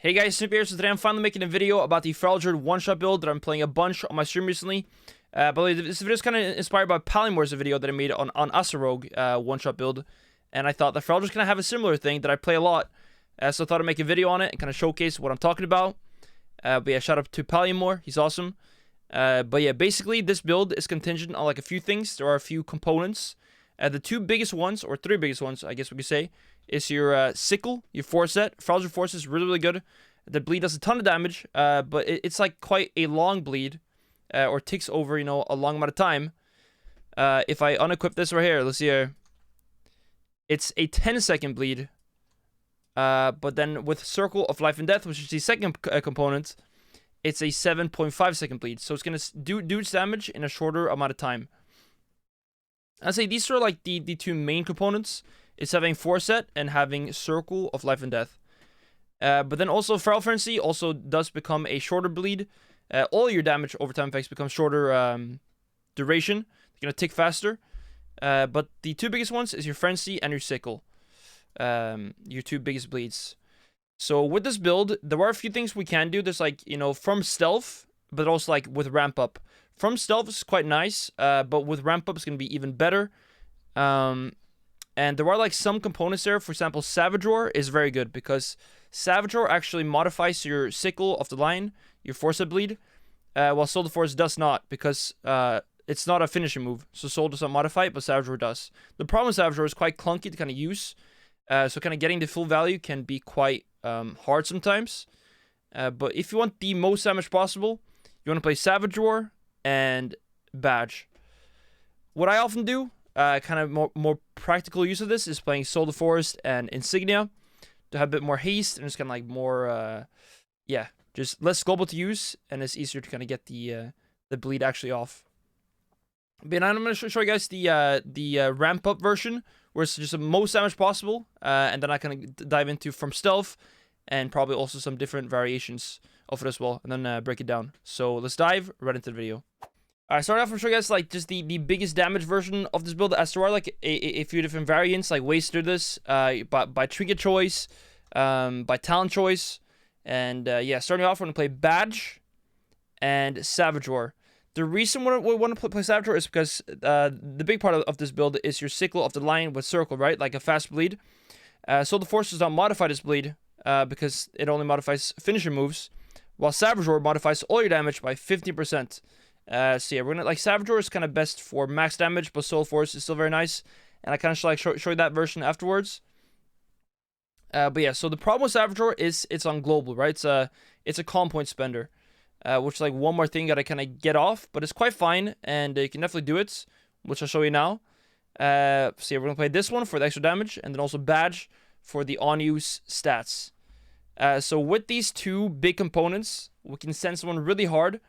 Hey guys, Snupy here. So today I'm finally making a video about the Feral Druid one-shot build that I'm playing a bunch on my stream recently. But this video is kind of inspired by Palimor's video that I made on Rogue one-shot build. And I thought the Feral Druid's going to have a similar thing that I play a lot. So I thought I'd make a video on it and kind of showcase what I'm talking about. But yeah, shout out to Palimor. He's awesome. But yeah, basically this build is contingent on like a few things. There are a few components. The two biggest ones, or three biggest ones, I guess we could say, is your sickle, your force set. Feral Druid force is really, really good. The bleed does a ton of damage, but it's like quite a long bleed, or ticks over, you know, a long amount of time. If I unequip this right here, let's see here. It's a 10-second bleed, but then with Circle of Life and Death, which is the second component, it's a 7.5-second bleed. So it's going to do its damage in a shorter amount of time. I'd say these are like the two main components. It's having force set and having Circle of Life and Death. But then also Feral Frenzy also does become a shorter bleed. All your damage over time effects become shorter duration. They're going to tick faster. But the two biggest ones is your Frenzy and your Sickle. Your two biggest bleeds. So with this build, there are a few things we can do. There's like, you know, from stealth, but also like with ramp up. From stealth is quite nice, but with ramp up it's going to be even better. And there are like some components there. For example, Savage Roar is very good because Savage Roar actually modifies your Sickle of the Lion, your Force bleed, while Soul of Force does not, because it's not a finishing move. So Soul does not modify it, but Savage Roar does. The problem with Savage Roar is quite clunky to kind of use. So kind of getting the full value can be quite hard sometimes. But if you want the most damage possible, you want to play Savage Roar and Badge. What I often do, kind of more practical use of this, is playing Soul of the Forest and Insignia to have a bit more haste, and it's kind of like more, yeah, just less global to use, and it's easier to kind of get the bleed actually off. But I'm going to show you guys the ramp up version, where it's just the most damage possible, and then I kind of dive into from stealth, and probably also some different variations of it as well, and then break it down. So let's dive right into the video. Alright, starting off, I'm showing you guys like just the biggest damage version of this build. As there are like a few different variants, like ways to do this, by trinket choice, by talent choice, and yeah, starting off, we're gonna play Badge and Savage Roar. The reason we want to play Savage Roar is because the big part of this build is your Sickle of the Lion with Circle, right? Like a fast bleed. So the Force does not modify this bleed because it only modifies finisher moves, while Savage Roar modifies all your damage by 50%. So yeah, we're gonna like Savage Roar is kind of best for max damage, but Soul Force is still very nice, and I kind of like show you that version afterwards. But yeah, so the problem with Savage Roar is it's on global, right? It's a calm point spender, which is like one more thing that I kind of get off, but it's quite fine, and you can definitely do it, which I'll show you now. So yeah, we're gonna play this one for the extra damage, and then also Badge for the on-use stats. So with these two big components, we can send someone really hard.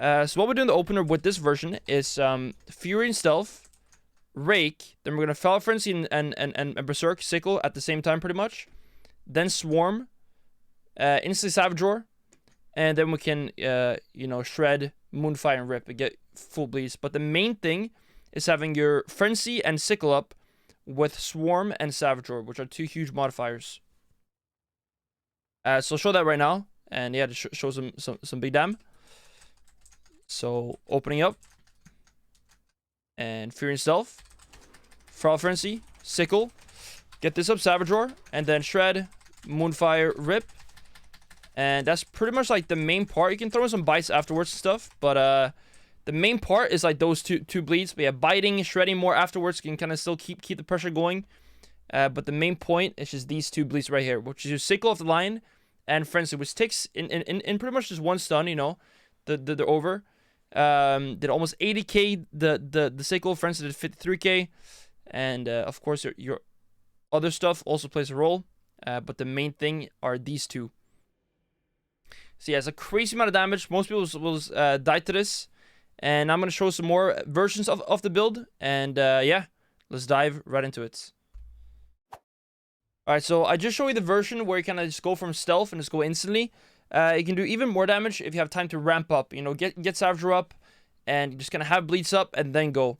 So what we do in the opener with this version is Fury and Stealth, Rake, then we're going to Feral Frenzy and Berserk, Sickle at the same time pretty much. Then Swarm, instantly Savage Roar, and then we can, you know, Shred, Moonfire, and Rip and get full bleeds. But the main thing is having your Frenzy and Sickle up with Swarm and Savage Roar, which are two huge modifiers. So I'll show that right now, and yeah, to show some big damage. So, opening up, and Fury and Stealth, Feral Frenzy, Sickle, get this up, Savage Roar, and then Shred, Moonfire, Rip, and that's pretty much like the main part. You can throw in some bites afterwards and stuff, but the main part is like those two bleeds. But yeah, biting, shredding more afterwards can kind of still keep the pressure going, but the main point is just these two bleeds right here, which is your Sickle of the Lion and Frenzy, which takes in pretty much just one stun, you know, they're over. Did almost 80k. The Sickle, Frenzy did 53k, and of course your other stuff also plays a role, but the main thing are these two. So yeah, it's a crazy amount of damage. Most people will die to this, and I'm gonna show some more versions of the build, and yeah, let's dive right into it. Alright, so I just showed you the version where you kind of just go from stealth and just go instantly. You can do even more damage if you have time to ramp up. You know, get Savage Roar up, and you're just gonna have bleeds up and then go.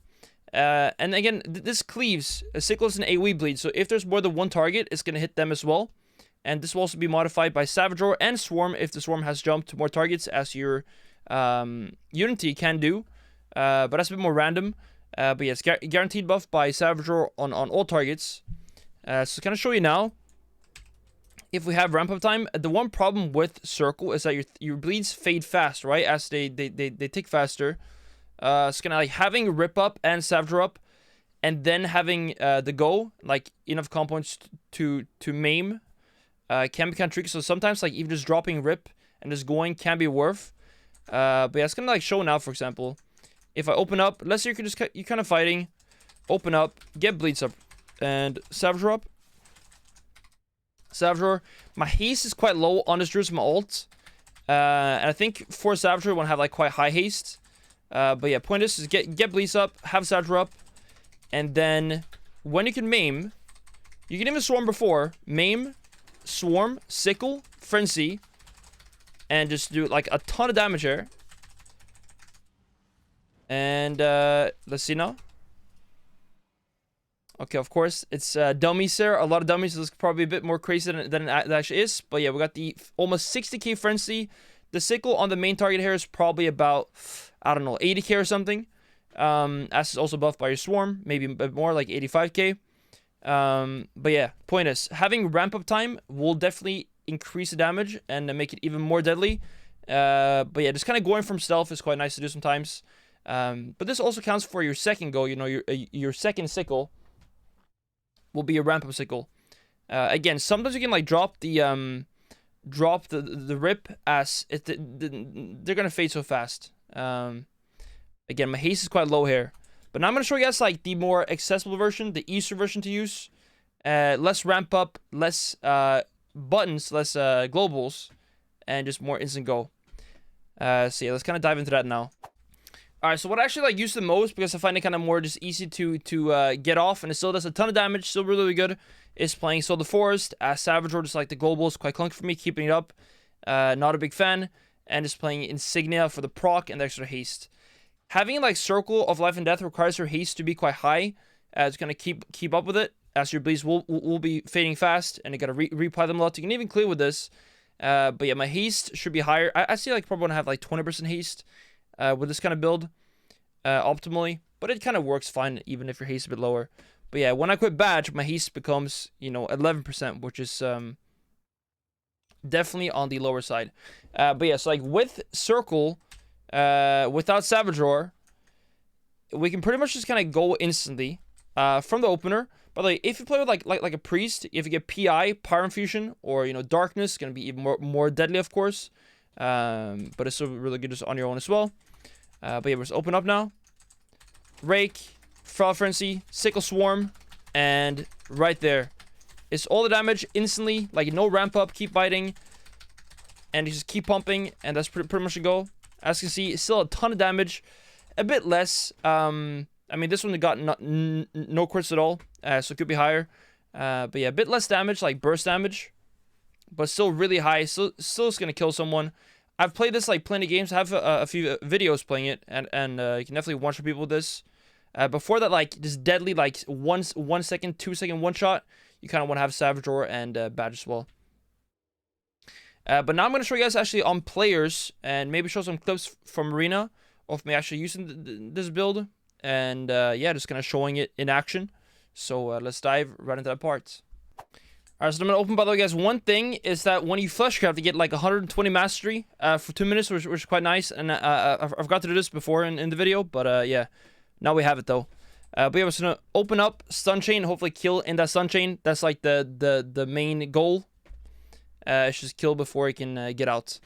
And again, this cleaves. A Sickle is an AoE bleed, so if there's more than one target, it's gonna hit them as well. And this will also be modified by Savage Roar and Swarm if the Swarm has jumped to more targets, as your Unity can do. But that's a bit more random. But yeah, it's guaranteed buff by Savage Roar on all targets. So kind of show you now. If we have ramp up time, the one problem with Circle is that your bleeds fade fast, right? As they tick faster. So kind of like having Rip up and Savage Roar up, and then having the go, like enough comp points to maim, can be kind of tricky. So sometimes like even just dropping Rip and just going can be worth. But yeah, it's gonna like show now, for example. If I open up, let's say you're kind of fighting, open up, get bleeds up, and Savage Roar up. Savage Roar. My haste is quite low on this Druid, so my ult. And I think for Savage Roar, I want to have like quite high haste. But yeah, point is get bleeds up, have Savage Roar up, and then when you can maim, you can even swarm before. Maim, swarm, sickle, frenzy, and just do like a ton of damage here. And let's see now. Okay, of course, it's dummies there. A lot of dummies. So it's probably a bit more crazy than it actually is. But yeah, we got the almost 60k frenzy. The sickle on the main target here is probably about, I don't know, 80k or something. As is also buffed by your swarm. Maybe a bit more, like 85k. But yeah, point is, having ramp up time will definitely increase the damage and make it even more deadly. But yeah, just kind of going from stealth is quite nice to do sometimes. But this also counts for your second go. You know, your second sickle will be a ramp up sickle. Again, sometimes you can like drop the rip as they're gonna fade so fast. Again, my haste is quite low here, but now I'm gonna show you guys like the more accessible version, the easier version to use. Less ramp up, less buttons, less globals, and just more instant go. So yeah, let's kind of dive into that now. Alright, so what I actually like use the most, because I find it kind of more just easy to get off, and it still does a ton of damage, still really good, is playing Soul of the Forest. Savage Roar, just like the globals, quite clunky for me, keeping it up. Not a big fan. And just playing Insignia for the proc and the extra haste. Having like Circle of Life and Death requires your haste to be quite high. It's gonna keep up with it, as your bleeds will be fading fast, and you gotta reapply them a lot. You can even clear with this. But yeah, my haste should be higher. I see like probably want to have like 20% haste. With this kind of build optimally, but it kind of works fine even if your haste is a bit lower. But yeah, when I quit badge, my haste becomes, you know, 11%, which is definitely on the lower side. But yeah, so like with Circle, without Savage Roar, we can pretty much just kind of go instantly from the opener. By the way, if you play with like a priest, if you get PI, Power Infusion, or you know Darkness, gonna be even more deadly, of course. But it's still really good just on your own as well. But yeah, let's open up now. Rake, Fraud Frenzy, Sickle Swarm, and right there. It's all the damage instantly, like no ramp up, keep biting. And you just keep pumping, and that's pretty much a go. As you can see, it's still a ton of damage. A bit less. I mean, this one got no crits at all, so it could be higher. But yeah, a bit less damage, like burst damage. But still really high, still is going to kill someone. I've played this like plenty of games. I have a few videos playing it, and you can definitely one-shot people with this. Before that, like, just deadly, like, 1 second, 2 second one-shot, you kind of want to have Savage Roar and Badge as well. But now I'm going to show you guys actually on players, and maybe show some clips from Arena, of me actually using this build. And yeah, just kind of showing it in action. So let's dive right into that part. Alright, so I'm going to open, by the way, guys. One thing is that when you fleshcraft, you get like 120 mastery for 2 minutes, which is quite nice. And I forgot to do this before in the video, but yeah, now we have it though. But yeah, we're just going to open up Stun Chain, hopefully kill in that Stun Chain. That's like the main goal. It's just kill before he can get out.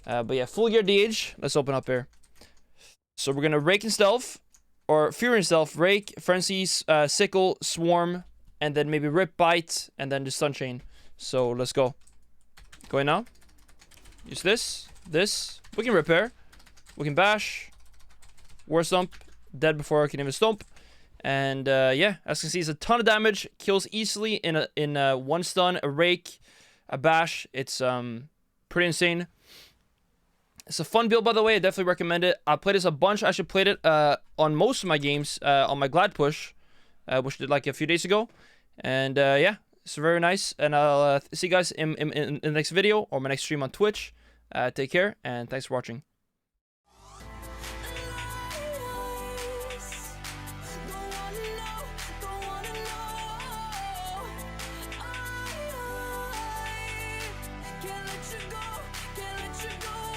But yeah, full gear DH. Let's open up here. So we're going to Rake and Stealth, or Fury and Stealth, Rake, Frenzies, Sickle, Swarm, and then maybe Rip, Bite, and then just Stun Chain. So let's go. Going now. Use this. We can Repair. We can Bash. War Stomp. Dead before I can even Stomp. And yeah, as you can see, it's a ton of damage. Kills easily in one stun, a Rake, a Bash. It's pretty insane. It's a fun build, by the way. I definitely recommend it. I played this a bunch. I actually played it on most of my games on my Glad Push, which I did like a few days ago. And yeah, It's very nice, and I'll see you guys in the next video or my next stream on Twitch. Take care, and thanks for watching. Can't let you go.